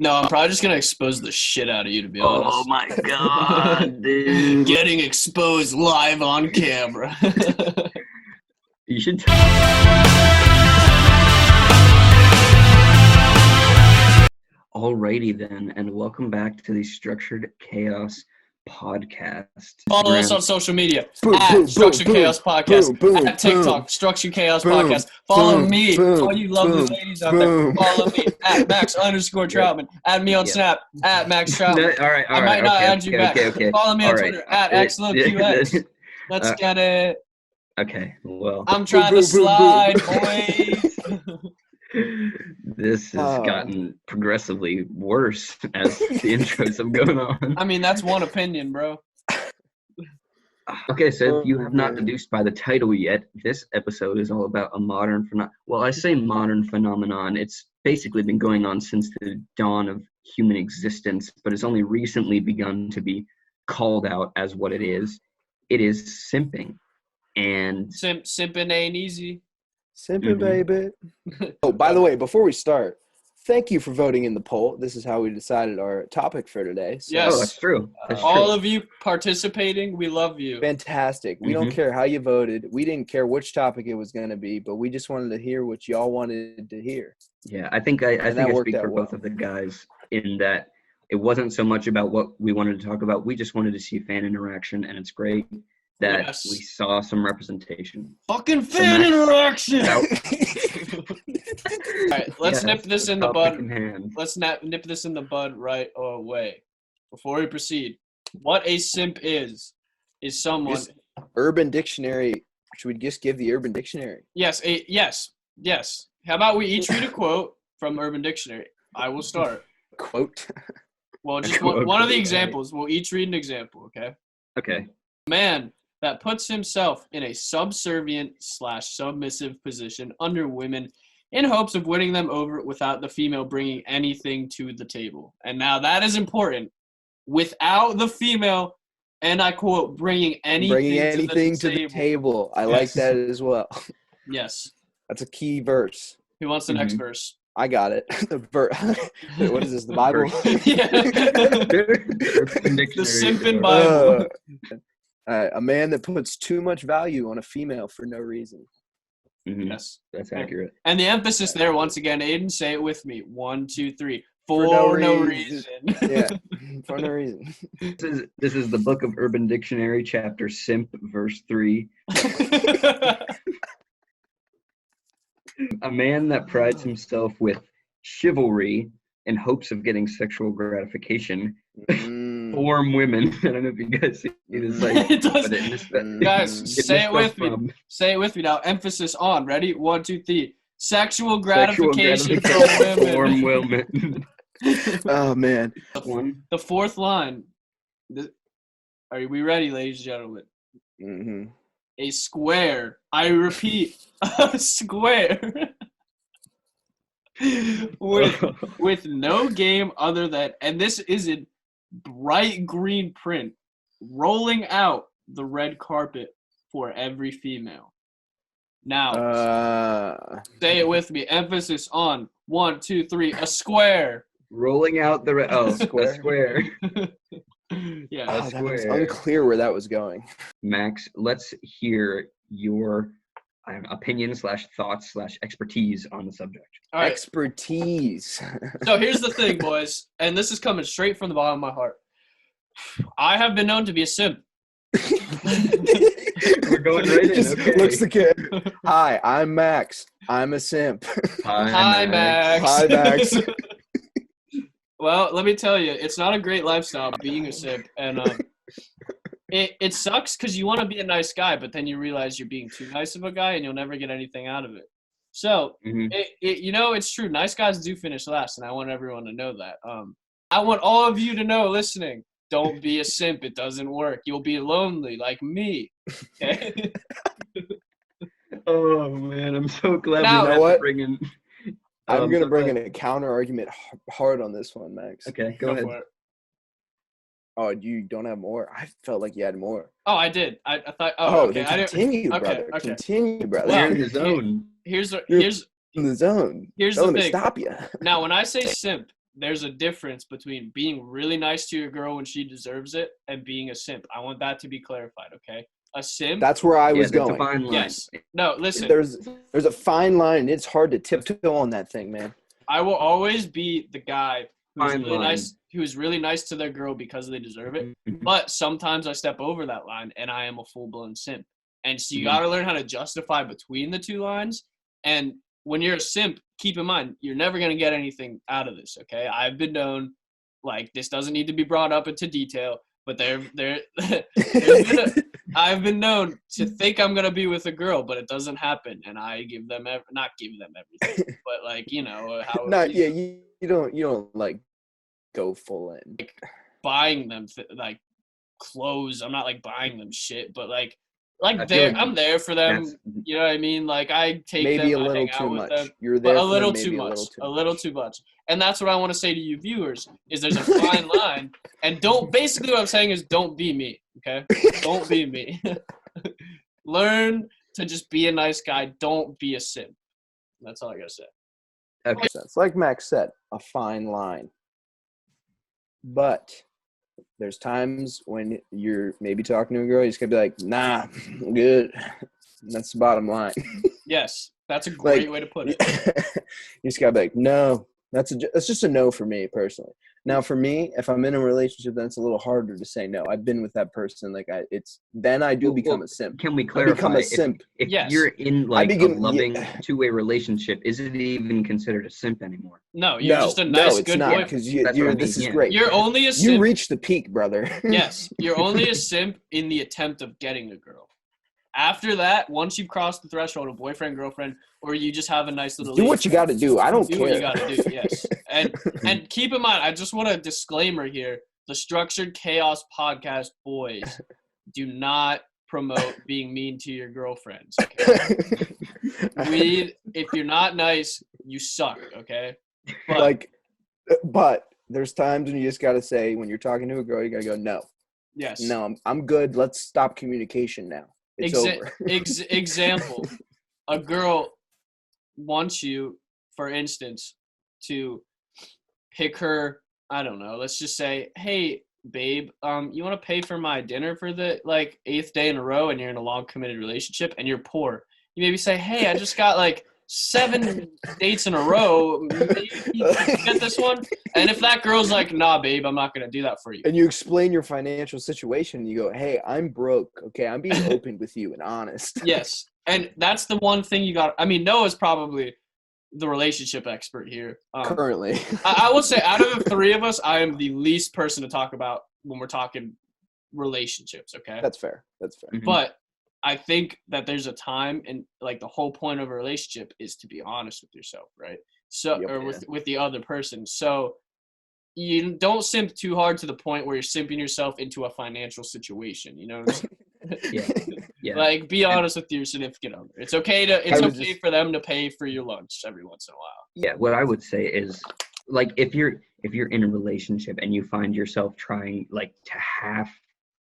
No, I'm probably just gonna expose the shit out of you, to be honest. Oh my god, dude. Getting exposed live on camera. You should Alrighty then, and welcome back to the Structured Chaos Podcast. Follow us on social media Boom, at boom, Structured boom, Chaos Podcast, boom, boom, at TikTok, boom, Structured Chaos boom, Podcast. Follow boom, me, boom, all you lovely boom, ladies out there. boom. Follow me at Max_Troutman. Add me on Yeah. Snap at Max Troutman. All right. I might not add you back. Okay. Follow me on All right. Twitter at XLOQX. Let's get it. Okay, well, I'm trying boom, to boom, boom, slide, boom. boys. this has gotten progressively worse as the intros have gone on. I mean, that's one opinion, bro. Okay, so if you have not deduced by the title yet, this episode is all about a modern phenomenon. Well, I say modern phenomenon. It's basically been going on since the dawn of human existence, but it's only recently begun to be called out as what it is. It is simping. And Simping ain't easy. Simping, baby. Oh, by the way, before we start, thank you for voting in the poll. This is how we decided our topic for today. So, Yes. Oh, that's true. That's All true. of you participating, we love you. fantastic. We don't care how you voted. We didn't care which topic it was going to be, but we just wanted to hear what y'all wanted to hear. Yeah, I think I worked speak out for both well. of the guys in that it wasn't so much about what we wanted to talk about. We just wanted to see fan interaction, and it's great that we saw some representation. Fucking fan interaction! Out. Alright, let's nip this in the topic bud. in hand. Let's nip this in the bud right away. Before we proceed, what a simp is someone... Just Urban Dictionary. Should we just give the Urban Dictionary? Yes. How about we each read a quote from Urban Dictionary? I will start. Quote. Well, just quote, one of the okay. examples. We'll each read an example, okay? Okay. Man that puts himself in a subservient/submissive position under women in hopes of winning them over without the female bringing anything to the table. And now that is important. Without the female, and I quote, bringing anything to the table. I like that as well. Yes. That's a key verse. Who wants the next verse? I got it. What is this, the Bible? Yeah. The Simpin' Bible. A man that puts too much value on a female for no reason. Yes. That's accurate. And the emphasis there, once again, Aiden, say it with me. 1, 2, 3. For no reason. Yeah, for no reason. This is the Book of Urban Dictionary, chapter Simp, verse 3. A man that prides himself with chivalry in hopes of getting sexual gratification. Form women. I don't know if you guys see this. Guys, say it with me. Say it with me now. Emphasis on. Ready? 1, 2, 3. Sexual gratification from women. Oh, man. The fourth line. Are we ready, ladies and gentlemen? Mm-hmm. A square. I repeat, a square. with no game other than, and this is in bright green print, rolling out the red carpet for every female. Now, say it with me. Emphasis on 1, 2, 3. A square. Rolling out the red. Oh, square. A square. Yeah. That was unclear where that was going. Max, let's hear your opinion/thoughts/expertise on the subject. All right. Expertise. So here's the thing, boys, and this is coming straight from the bottom of my heart. I have been known to be a simp. We're going right in. Just okay. looks the kid. Hi, I'm Max. I'm a simp. Hi, Max. Hi, Max. Well, let me tell you, it's not a great lifestyle being a simp, and it sucks because you want to be a nice guy, but then you realize you're being too nice of a guy, and you'll never get anything out of it. So, it's true. Nice guys do finish last, and I want everyone to know that. I want all of you to know, listening, don't be a simp. It doesn't work. You'll be lonely like me. Okay? Oh, man. I'm so glad Now, we know what? bring in. I'm going to bring in a counter argument hard on this one, Max. Okay, go ahead. For it. Oh, you don't have more? I felt like you had more. Oh, I did. I thought. Okay. I didn't. Continue, Okay, brother. okay. Continue, brother. Well, You're in the zone. Here's in the zone. Here's Don't the let me thing. stop you. Now, when I say simp, there's a difference between being really nice to your girl when she deserves it and being a simp. I want that to be clarified, okay? A simp. That's where I was that's a going. fine line. Yes. No, listen. There's a fine line. It's hard to tiptoe on that thing, man. I will always be the guy who's Fine really line. nice, who's really nice to their girl because they deserve it. Mhm. But sometimes I step over that line and I am a full-blown simp. And so you Mhm. got to learn how to justify between the two lines. And when you're a simp, keep in mind, you're never going to get anything out of this, okay? I've been known, like, this doesn't need to be brought up into detail, but I've been known to think I'm going to be with a girl, but it doesn't happen. And I not give them everything, but, like, you know, how You don't like go full in. like buying them like clothes. I'm not like buying them shit, but like I feel like I'm there for them. that's You know what I mean? Like I take Maybe them, a I little hang out too with much. them, You're but there a for little them, too maybe much. a A little too much. And that's what I want to say to you viewers is there's a fine line. And basically what I'm saying is don't be me, okay? Don't be me. Learn to just be a nice guy. Don't be a simp. That's all I gotta say. okay. sense. Like Max said, a fine line. But there's times when you're maybe talking to a girl, you just gotta be like, nah, I'm good. And that's the bottom line. Yes, that's a great Like, way to put it. You just gotta be like, no. That's just a no for me personally. Now, for me, if I'm in a relationship, then it's a little harder to say no. I've been with that person. Like, then I do become a simp. Can we I become clarify a simp. if Yes. you're in like a begin- loving yeah. two-way relationship, is it even considered a simp anymore? No, you're just a nice, it's good not, boy. because That's what I this mean, is yeah. great. You're only a You simp. reached the peak, brother. Yes, you're only a simp in the attempt of getting a girl. After that, once you've crossed the threshold of boyfriend, girlfriend, or you just have a nice little Do what you got to do. I don't do care. what you got to do, yes. And keep in mind, I just want a disclaimer here. The Structured Chaos Podcast boys do not promote being mean to your girlfriends. Okay? If you're not nice, you suck, okay? But there's times when you just got to say, when you're talking to a girl, you got to go, no. Yes. No, I'm good. Let's stop communication now. It's over. Example, a girl wants you, for instance, to pick her, I don't know, let's just say, hey, babe, you want to pay for my dinner for the, 8th day in a row, and you're in a long committed relationship, and you're poor. You maybe say, hey, I just got, 7 dates in a row. Maybe you can get this one? And if that girl's like, nah, babe, I'm not going to do that for you. And you explain your financial situation, and you go, hey, I'm broke, okay? I'm being open with you and honest. Yes. And that's the one thing you got. I mean, Noah's probably the relationship expert here. Currently. I will say, out of the three of us, I am the least person to talk about when we're talking relationships, okay? That's fair. Mhm. But I think that there's a time, and the whole point of a relationship is to be honest with yourself, right? So, Yep. or with the other person. So you don't simp too hard to the point where you're simping yourself into a financial situation. You know what I'm saying? Yeah. Be honest with your significant other. It's okay for them to pay for your lunch every once in a while. Yeah, what I would say is, if you're in a relationship and you find yourself trying to have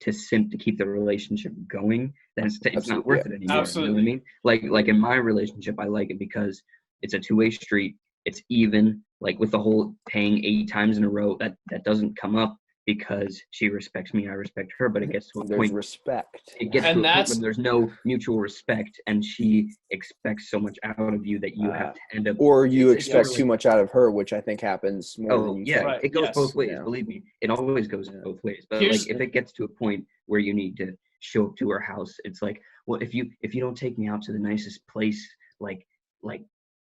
to simp to keep the relationship going, then it's not worth it anymore. Absolutely. You know what I mean? Like in my relationship, I like it because it's a two-way street. It's even, with the whole paying 8 times in a row, that doesn't come up because she respects me, I respect her, but it gets to a There's point. respect. It gets to a point when there's no mutual respect, and she expects so much out of you that you have to end up. Or you expect really too much out of her, which I think happens more than you think. Right, it goes yes. both ways. Yeah. Believe me, it always goes both ways. But Here's- if it gets to a point where you need to show up to her house, it's like, well, if you don't take me out to the nicest place, like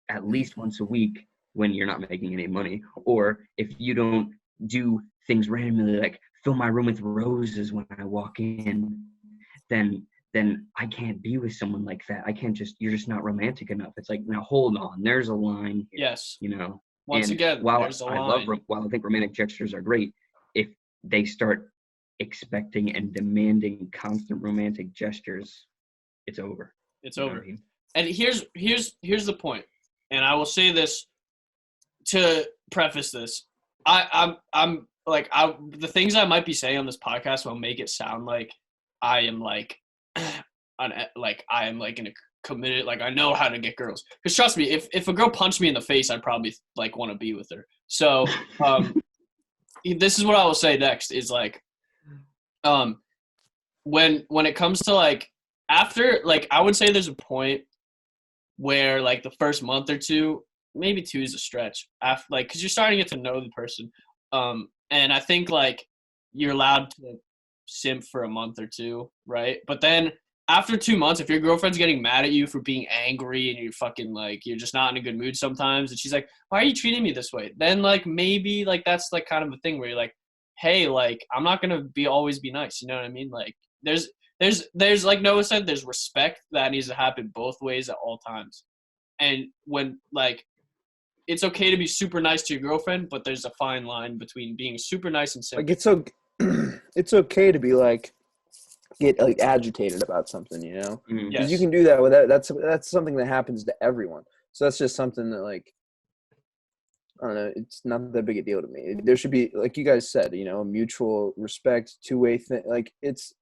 at least once a week when you're not making any money, or if you don't do things randomly, like fill my room with roses when I walk in, then I can't be with someone like that. I can't you're just not romantic enough. It's like, now hold on, there's a line here, Yes. you know. Once again, while there's a line. while I think romantic gestures are great, if they start expecting and demanding constant romantic gestures, it's over. It's You know over. what I mean? And here's the point. And I will say this to preface this. The things I might be saying on this podcast will make it sound like I am I am in a committed. Like, I know how to get girls. Because trust me, if a girl punched me in the face, I'd probably like want to be with her. So this is what I will say next is like, when it comes to like after, like, I would say there's a point where like the first month or two, maybe 2 is a stretch, after, like, because you're starting to get to know the person, and I think like you're allowed to simp for a month or two, right? But then after 2 months, if your girlfriend's getting mad at you for being angry and you're fucking like you're just not in a good mood sometimes, and she's like, why are you treating me this way? Then like maybe like that's like kind of a thing where you're like, hey, like, I'm not gonna always be nice, you know what I mean? Like there's like Noah said, there's respect that needs to happen both ways at all times. And when like it's okay to be super nice to your girlfriend, but there's a fine line between being super nice and simple. Like it's okay to be like get like agitated about something, you know? Mhm. Because Yes. you can do that with that. That's something that happens to everyone. So that's just something that like I don't know. It's not that big a deal to me. There should be, like you guys said, you know, mutual respect, two-way thing. Like it's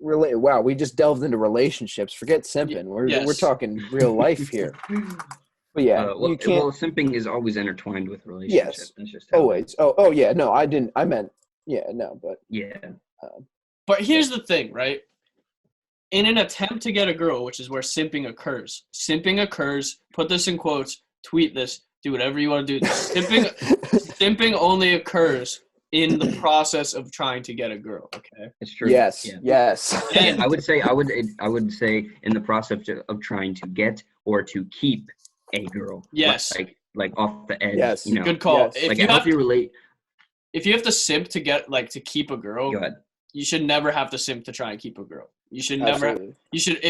really wow. We just delved into relationships. Forget simping. We're Yes. talking real life here. But yeah, you can't. Well, simping is always intertwined with relationships. Yes, It's just how always. Oh yeah. No, I didn't. I meant yeah. No, but Yeah. But here's the thing, right? In an attempt to get a girl, which is where simping occurs. Simping occurs. Put this in quotes. Tweet this. Do whatever you want to do. Simping only occurs in the process of trying to get a girl. Okay. It's true. yes, Yeah. yes. And I would say in the process of trying to get or to keep a girl. Yes. Like off the edge. Yes. You know, good call. Yes. like a healthy relate. If you have to simp to get like to keep a girl, Go ahead. you should never have to simp to try and keep a girl. You should never. Absolutely. You should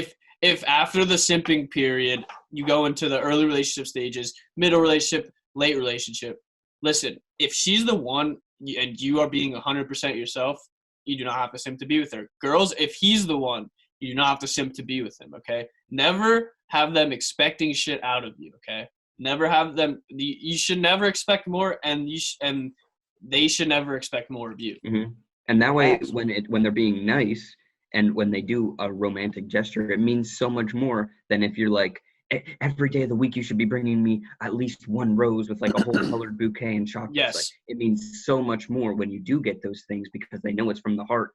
if after the simping period you go into the early relationship stages, middle relationship, late relationship. Listen, if she's the one and you are being 100% yourself, you do not have to simp to be with her. Girls, if he's the one, you do not have to simp to be with him. Okay, never have them expecting shit out of you. Okay, never have them. You should never expect more, and and they should never expect more of you. Mm-hmm. And that way, Absolutely. when they're being nice and when they do a romantic gesture, it means so much more than if you're like, every day of the week you should be bringing me at least one rose with like a whole colored bouquet and chocolates. Yes. Like, it means so much more when you do get those things because they know it's from the heart